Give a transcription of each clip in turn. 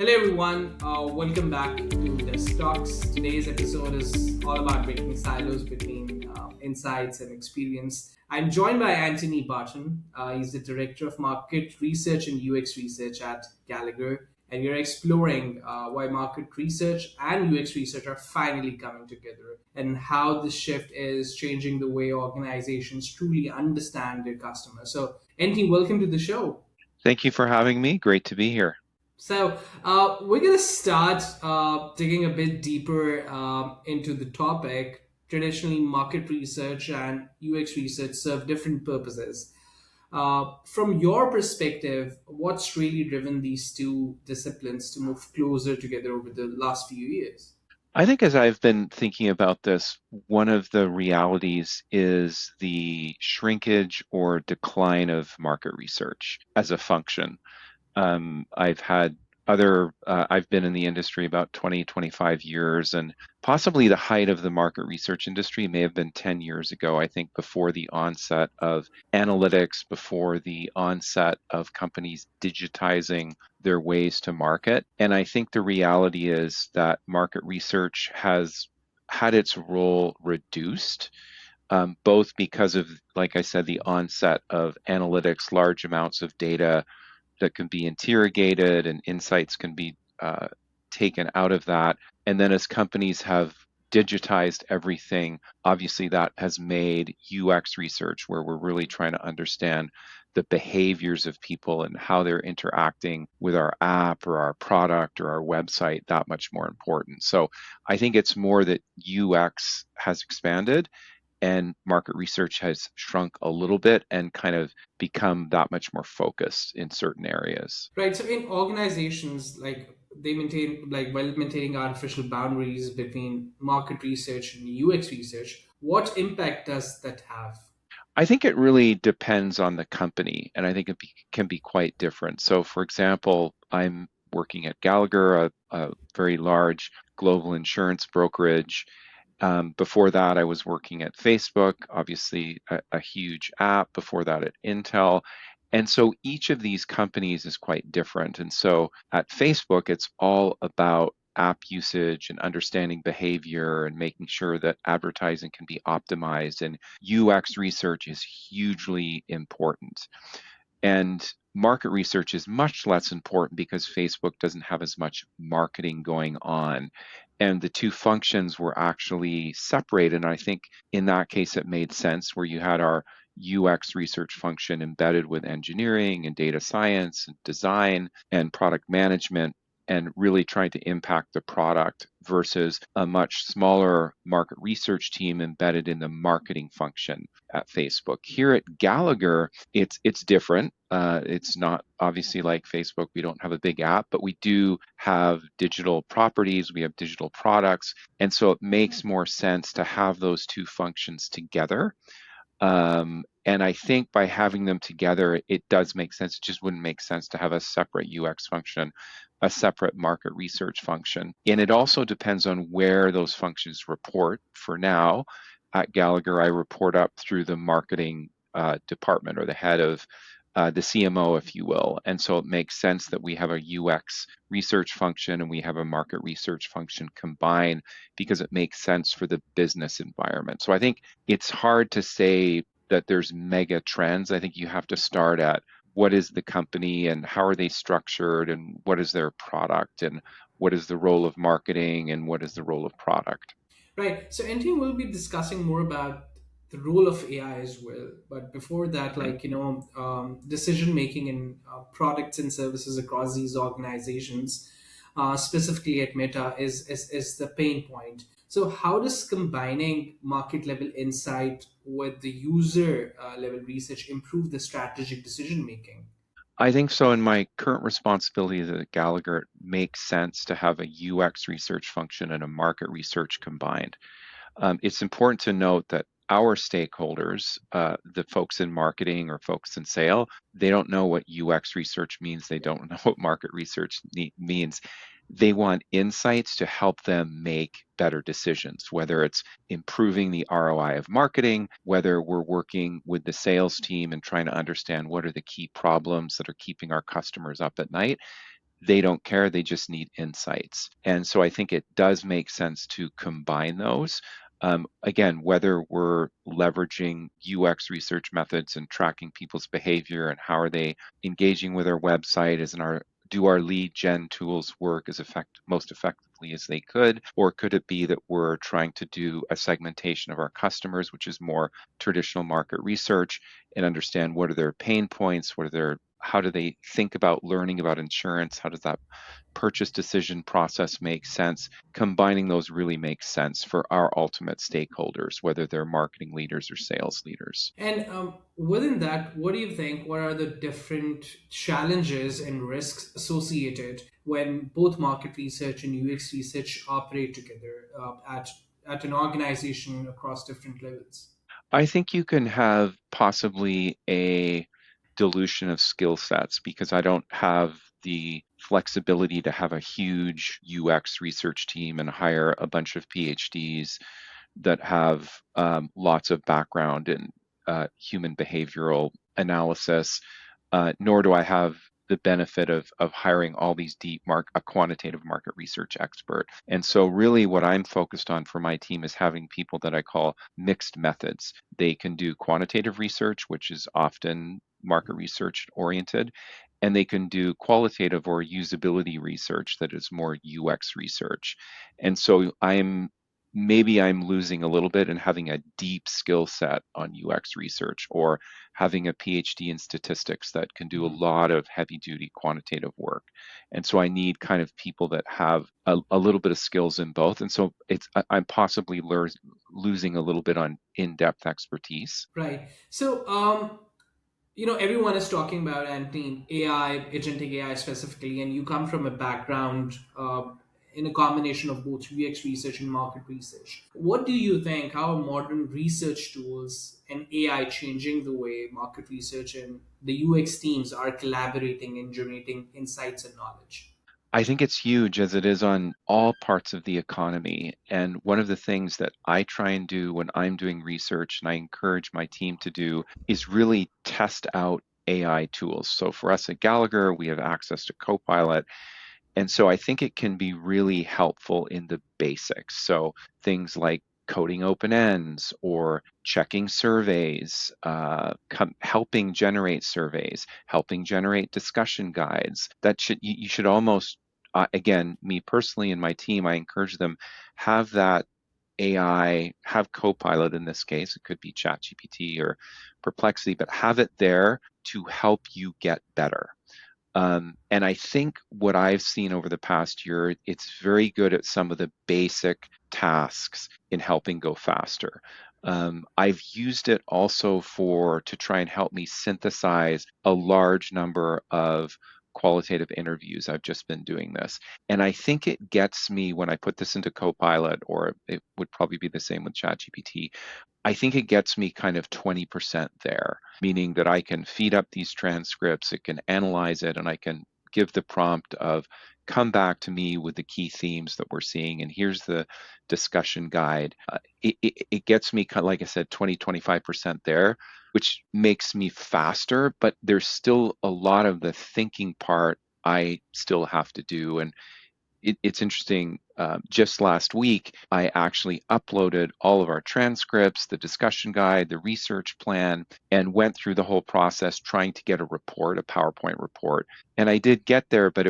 Hello, everyone. Welcome back to Desk Talks. Today's episode is all about breaking silos between insights and experience. I'm joined by Antony Barton. He's the Director of Market Research and UX Research at Gallagher. And we're exploring why market research and UX research are finally coming together and how this shift is changing the way organizations truly understand their customers. So, Antony, welcome to the show. Thank you for having me. Great to be here. We're going to start digging a bit deeper into the topic. Traditionally, market research and UX research serve different purposes. From your perspective, what's really driven these two disciplines to move closer together over the last few years? I think as I've been thinking about this, one of the realities is the shrinkage or decline of market research as a function. I've been in the industry about 20, 25 years, and possibly the height of the market research industry may have been 10 years ago, I think, before the onset of analytics, before the onset of companies digitizing their ways to market. And I think the reality is that market research has had its role reduced, both because of, like I said, the onset of analytics, large amounts of data that can be interrogated and insights can be taken out of that. And then as companies have digitized everything, obviously that has made UX research, where we're really trying to understand the behaviors of people and how they're interacting with our app or our product or our website, that much more important. So I think it's more that UX has expanded and market research has shrunk a little bit and kind of become that much more focused in certain areas. Right. So in organizations, like they maintain, like while maintaining artificial boundaries between market research and UX research, what impact does that have? I think it really depends on the company, and I think can be quite different. So, for example, I'm working at Gallagher, a very large global insurance brokerage. Before that, I was working at Facebook, obviously a huge app. Before that, at Intel. And so each of these companies is quite different. And so at Facebook, it's all about app usage and understanding behavior and making sure that advertising can be optimized. And UX research is hugely important. And market research is much less important because Facebook doesn't have as much marketing going on. And the two functions were actually separated. And I think in that case, it made sense where you had our UX research function embedded with engineering and data science and design and product management, and really trying to impact the product versus a much smaller market research team embedded in the marketing function at Facebook. Here at Gallagher, it's different. It's not obviously like Facebook. We don't have a big app, but we do have digital properties. We have digital products, and so it makes more sense to have those two functions together. And I think by having them together, it does make sense. It just wouldn't make sense to have a separate UX function, a separate market research function. And it also depends on where those functions report. For now, at Gallagher, I report up through the marketing department, or the head of the CMO, if you will. And so it makes sense that we have a UX research function and we have a market research function combined, because it makes sense for the business environment. So I think it's hard to say that there's mega trends. I think you have to start at what is the company and how are they structured and what is their product and what is the role of marketing and what is the role of product. Right. So, NT will be discussing more about the role of AI as well. But before that, Mhm. decision making in products and services across these organizations, specifically at Meta, is the pain point. So, how does combining market level insight with the user level research improve the strategic decision making? I think so. In my current responsibilities at Gallagher, it makes sense to have a UX research function and a market research combined. It's important to note that our stakeholders, the folks in marketing or folks in sale, they don't know what UX research means. They don't know what market research means. They want insights to help them make better decisions, whether it's improving the ROI of marketing, whether we're working with the sales team and trying to understand what are the key problems that are keeping our customers up at night. they don't care, they just need insights. And so I think it does make sense to combine those. Again, whether we're leveraging UX research methods and tracking people's behavior and how are they engaging with our website, is in our do our lead gen tools work as most effectively as they could? Or could it be that we're trying to do a segmentation of our customers, which is more traditional market research, and understand what are their pain points, how do they think about learning about insurance? How does that purchase decision process make sense? Combining those really makes sense for our ultimate stakeholders, whether they're marketing leaders or sales leaders. And within that, what do you think? What are the different challenges and risks associated when both market research and UX research operate together at an organization across different levels? I think you can have possibly a dilution of skill sets because I don't have the flexibility to have a huge UX research team and hire a bunch of PhDs that have lots of background in human behavioral analysis, nor do I have the benefit of hiring all these a quantitative market research expert. And so really what I'm focused on for my team is having people that I call mixed methods. They can do quantitative research, which is often market research oriented, and they can do qualitative or usability research that is more UX research. And so I'm losing a little bit in having a deep skill set on UX research, or having a PhD in statistics that can do a lot of heavy duty quantitative work. And so I need kind of people that have a little bit of skills in both. And so I'm possibly losing a little bit on in-depth expertise. Right. So, everyone is talking about Antony AI, agentic AI specifically, and you come from a background in a combination of both UX research and market research. What do you think? How are modern research tools and AI changing the way market research and the UX teams are collaborating and generating insights and knowledge? I think it's huge as it is on all parts of the economy. And one of the things that I try and do when I'm doing research, and I encourage my team to do, is really test out AI tools. So for us at Gallagher, we have access to Copilot. And so I think it can be really helpful in the basics. So things like coding open ends or checking surveys, helping generate surveys, helping generate discussion guides. You should almost, again, me personally and my team, I encourage them have that AI, have Copilot in this case. It could be ChatGPT or Perplexity, but have it there to help you get better. And I think what I've seen over the past year, it's very good at some of the basic tasks in helping go faster. I've used it also to try and help me synthesize a large number of qualitative interviews. I've just been doing this. And I think it gets me when I put this into Copilot, or it would probably be the same with ChatGPT. I think it gets me kind of 20% there, meaning that I can feed up these transcripts, it can analyze it, and I can give the prompt of come back to me with the key themes that we're seeing, and here's the discussion guide. It gets me, kind of, like I said, 25% there, which makes me faster, but there's still a lot of the thinking part I still have to do. And it's interesting. Just last week, I actually uploaded all of our transcripts, the discussion guide, the research plan, and went through the whole process trying to get a report, a PowerPoint report. And I did get there, but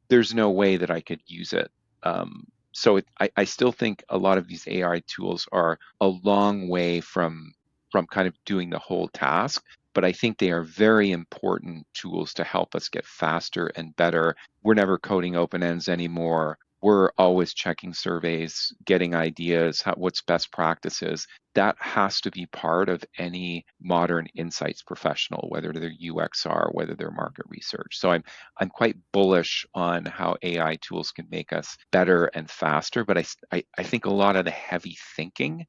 there's no way that I could use it. I still think a lot of these AI tools are a long way from kind of doing the whole task, but I think they are very important tools to help us get faster and better. We're never coding open ends anymore. We're always checking surveys, getting ideas, what's best practices. That has to be part of any modern insights professional, whether they're UXR, whether they're market research. So I'm quite bullish on how AI tools can make us better and faster. But I think a lot of the heavy thinking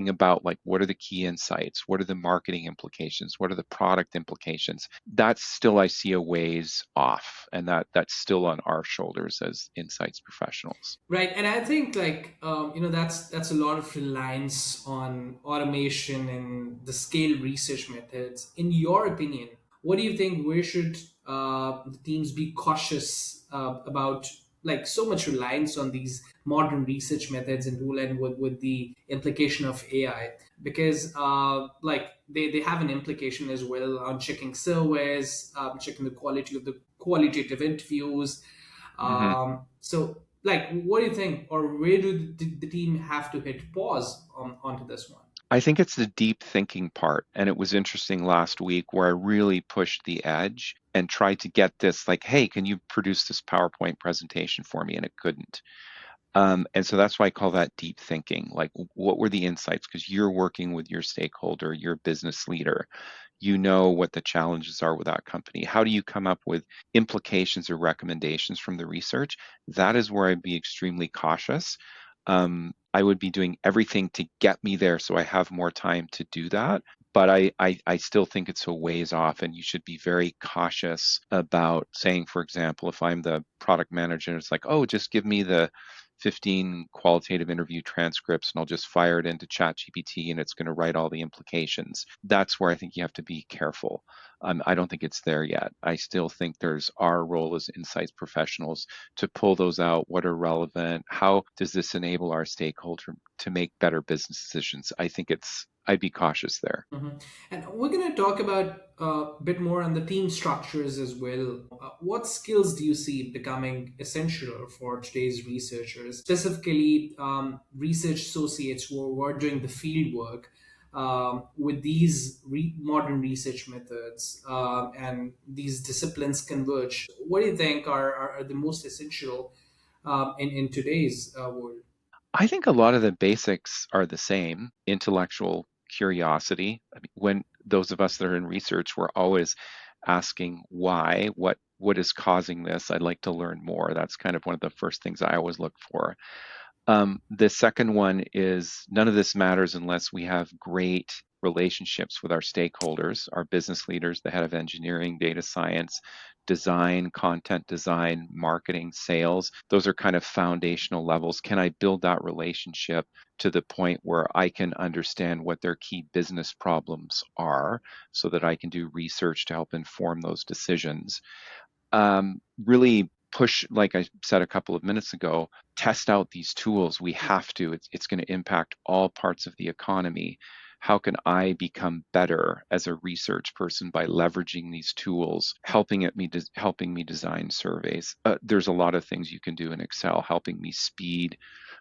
about like what are the key insights, what are the marketing implications, what are the product implications, that's still I see a ways off, and that's still on our shoulders as insights professionals. Right, and I think that's a lot of reliance on automation and the scale research methods. In your opinion, what do you think? Where should the teams be cautious about like so much reliance on these modern research methods and tool, and with the implication of AI, because like they have an implication as well on checking surveys, checking the quality of the qualitative interviews. Mhm. So like, what do you think, or where do the team have to hit pause onto this one? I think it's the deep thinking part. And it was interesting last week where I really pushed the edge and tried to get this like, hey, can you produce this PowerPoint presentation for me? And it couldn't. And so that's why I call that deep thinking. Like, what were the insights? Because you're working with your stakeholder, your business leader. You know what the challenges are with that company. How do you come up with implications or recommendations from the research? That is where I'd be extremely cautious. I would be doing everything to get me there so I have more time to do that. But I still think it's a ways off, and you should be very cautious about saying, for example, if I'm the product manager, it's like, oh, just give me the 15 qualitative interview transcripts and I'll just fire it into ChatGPT and it's going to write all the implications. That's where I think you have to be careful. I don't think it's there yet. I still think there's our role as insights professionals to pull those out. What are relevant? How does this enable our stakeholder to make better business decisions? I'd be cautious there. Mhm. And we're going to talk about a bit more on the team structures as well. What skills do you see becoming essential for today's researchers, specifically research associates who are doing the field work with these modern research methods, and these disciplines converge? What do you think are the most essential in today's world? I think a lot of the basics are the same. Intellectual curiosity. I mean, when those of us that are in research, we're always asking why, what is causing this? I'd like to learn more. That's kind of one of the first things I always look for. The second one is none of this matters unless we have great relationships with our stakeholders, our business leaders, the head of engineering, data science, design, content design, marketing, sales. Those are kind of foundational levels. Can I build that relationship to the point where I can understand what their key business problems are so that I can do research to help inform those decisions? Really push, like I said a couple of minutes ago, test out these tools. We have to. It's going to impact all parts of the economy. How can I become better as a research person by leveraging these tools, helping me design surveys? There's a lot of things you can do in Excel, helping me speed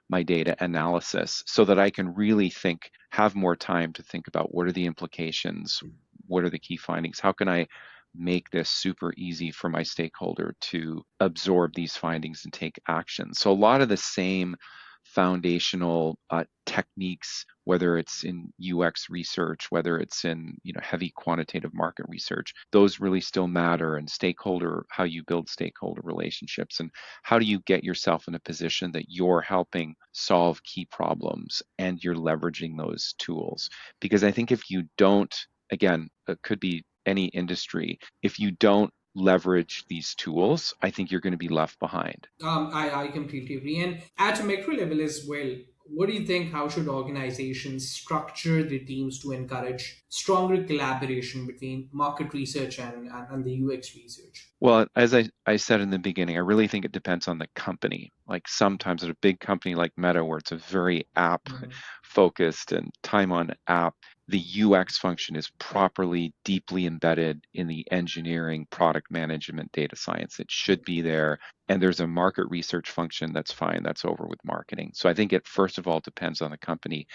my data analysis so that I can really think, have more time to think about what are the implications, what are the key findings, how can I make this super easy for my stakeholder to absorb these findings and take action. So a lot of the same foundational techniques, whether it's in UX research, whether it's in heavy quantitative market research, those really still matter. And stakeholder, how you build stakeholder relationships, and how do you get yourself in a position that you're helping solve key problems and you're leveraging those tools. Because I think if you don't, again, it could be any industry, if you don't leverage these tools, I think you're going to be left behind. I completely agree. And at a macro level as well, what do you think? How should organizations structure their teams to encourage stronger collaboration between market research and the UX research? Well, as I said in the beginning, I really think it depends on the company. Like sometimes at a big company like Meta, where it's a very app Mhm. focused and time on app, the UX function is properly, deeply embedded in the engineering, product management, data science. It should be there. And there's a market research function that's fine, that's over with marketing. So I think it first of all depends on the company.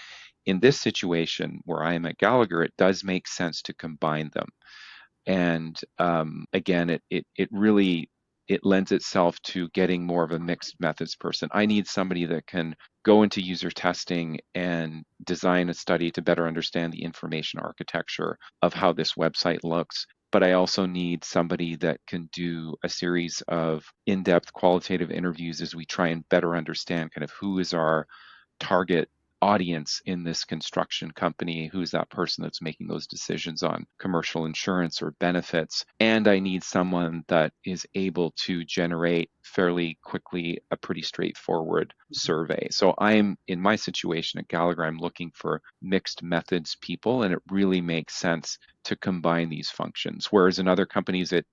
In this situation where I am at Gallagher, it does make sense to combine them. And again, it really it lends itself to getting more of a mixed methods person. I need somebody that can go into user testing and design a study to better understand the information architecture of how this website looks. But I also need somebody that can do a series of in-depth qualitative interviews as we try and better understand kind of who is our target audience in this construction company, who's that person that's making those decisions on commercial insurance or benefits. And I need someone that is able to generate fairly quickly a pretty straightforward survey. So I'm in my situation at Gallagher, I'm looking for mixed methods people, and it really makes sense to combine these functions. Whereas in other companies, it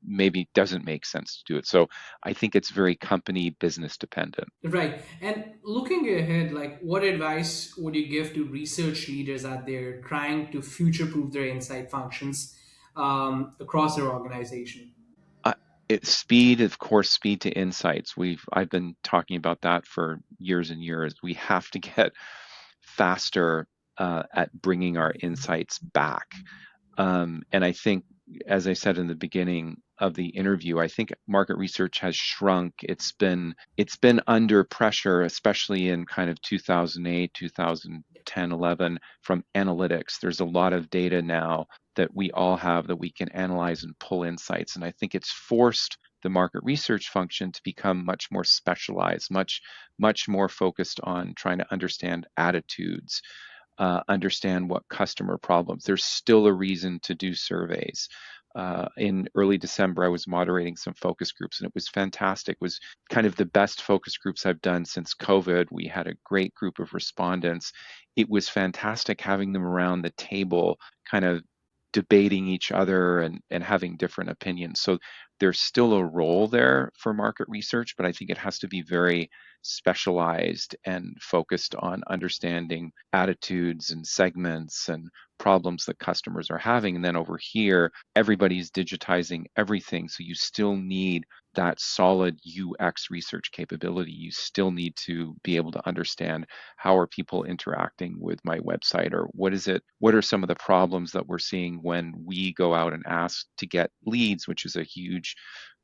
maybe doesn't make sense to do it. So I think it's very company business dependent. Right. And looking ahead, like what advice would you give to research leaders out there trying to future proof their insight functions across their organization? Uh, Speed, of course, speed to insights. I've been talking about that for years and years. We have to get faster at bringing our insights back. And I think, as I said in the beginning of the interview, I think market research has shrunk. It's been under pressure, especially in kind of 2008, 2010, 11 from analytics. There's a lot of data now that we all have that we can analyze and pull insights. And I think it's forced the market research function to become much more specialized, much more focused on trying to understand attitudes, understand what customer problems. There's still a reason to do surveys. In early December, I was moderating some focus groups, and it was fantastic. It was kind of the best focus groups I've done since COVID. We had a great group of respondents. It was fantastic having them around the table, kind of debating each other and having different opinions. So there's still a role there for market research, but I think it has to be very specialized and focused on understanding attitudes and segments and problems that customers are having. And then over here, everybody's digitizing everything. So you still need that solid UX research capability. You still need to be able to understand how are people interacting with my website, or what are some of the problems that we're seeing when we go out and ask to get leads, which is a huge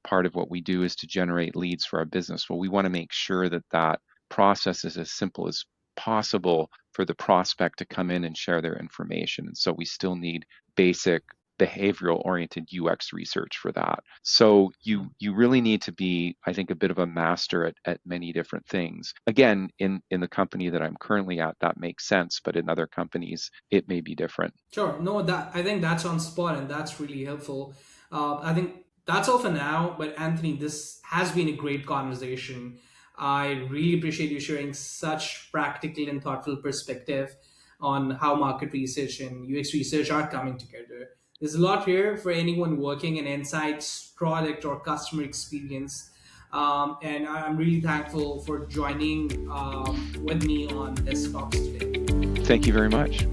part of what we do is to generate leads for our business. Well, we want to make sure that that process is as simple as possible for the prospect to come in and share their information. And so we still need basic behavioral oriented UX research for that. So you really need to be, I think, a bit of a master at many different things. Again, in the company that I'm currently at, that makes sense, but in other companies, it may be different. Sure. No, that I think that's on spot and that's really helpful. I think that's all for now. But Anthony, this has been a great conversation. I really appreciate you sharing such practical and thoughtful perspective on how market research and UX research are coming together. There's a lot here for anyone working in insights, product, or customer experience. And I'm really thankful for joining with me on this talks today. Thank you very much.